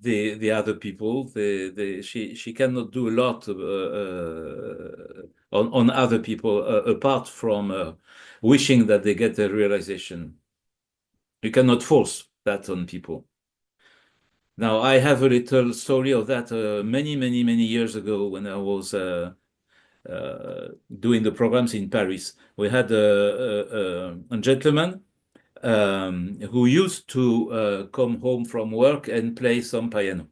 the other people. She cannot do a lot on other people apart from wishing that they get a realization. You cannot force that on people. Now, I have a little story of that many, many, many years ago when I was doing the programs in Paris. We had a gentleman who used to come home from work and play some piano.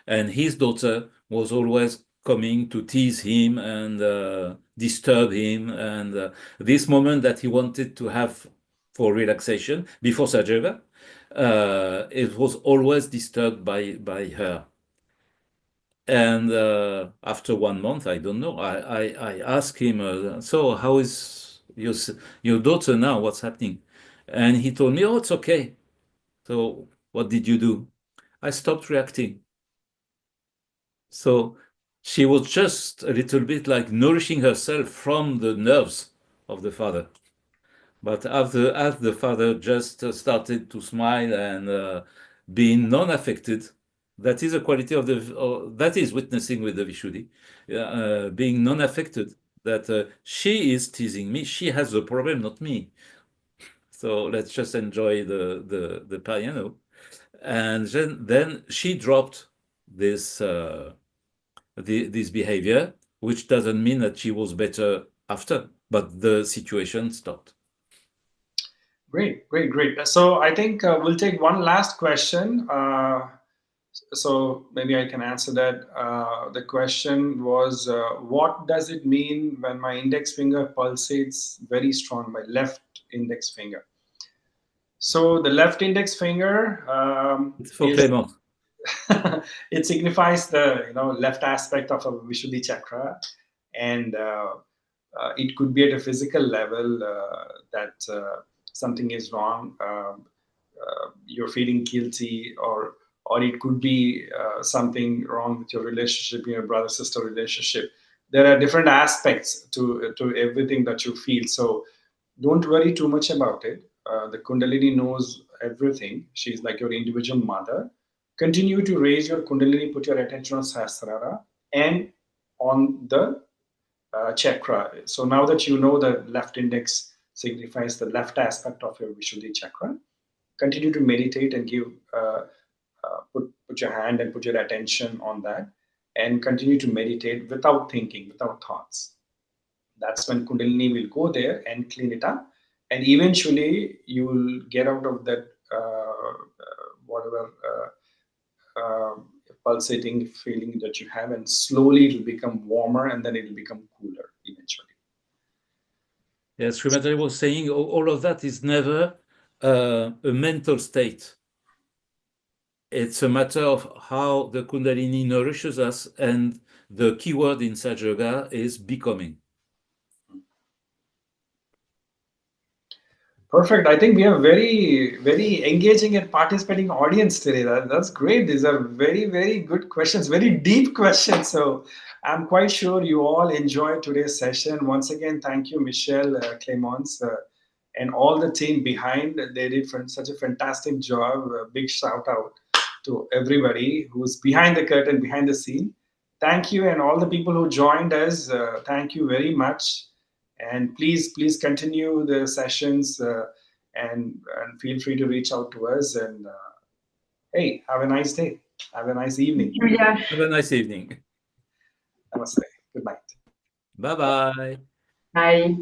And his daughter was always coming to tease him and disturb him. And this moment that he wanted to have for relaxation before Sahaja Yoga, it was always disturbed by her. And after 1 month, I don't know, I asked him, so how is your daughter now? What's happening? And he told me, oh, it's okay. So what did you do? I stopped reacting. So she was just a little bit like nourishing herself from the nerves of the father. But as the father just started to smile and being non-affected, that is a quality of that is witnessing with the Vishuddhi, being non-affected, that she is teasing me, she has the problem, not me. So let's just enjoy the piano. And then she dropped this this behavior, which doesn't mean that she was better after, but the situation stopped. Great. So I think we'll take one last question. So maybe I can answer that. The question was, what does it mean when my index finger pulsates very strong, my left index finger? So the left index finger It's for Clément. it signifies the left aspect of a Vishuddhi Chakra, and it could be at a physical level that something is wrong. You're feeling guilty, or it could be something wrong with your relationship, your brother-sister relationship. There are different aspects to everything that you feel. So don't worry too much about it. The Kundalini knows everything. She's like your individual mother. Continue to raise your Kundalini, put your attention on Sahasrara and on the chakra. So now that you know the left index signifies the left aspect of your Vishuddhi Chakra, continue to meditate and give put your hand and put your attention on that, and continue to meditate without thinking, without thoughts. That's when Kundalini will go there and clean it up, and eventually you will get out of that whatever pulsating feeling that you have, and slowly it will become warmer, and then it will become cooler eventually. Yes, Shri Mataji was saying all of that is never a mental state. It's a matter of how the Kundalini nourishes us, and the key word in Sahaja Yoga is becoming. Perfect. I think we have very, very engaging and participating audience today. That's great. These are very, very good questions, very deep questions. So I'm quite sure you all enjoyed today's session. Once again, thank you, Michelle, Clemence, and all the team behind. They did such a fantastic job. A big shout out to everybody who's behind the curtain, behind the scene. Thank you, and all the people who joined us. Thank you very much. And please continue the sessions and feel free to reach out to us. And hey, have a nice day. Have a nice evening. Thank you, Yash. Have a nice evening. Namaste. Good night. Bye-bye. Bye.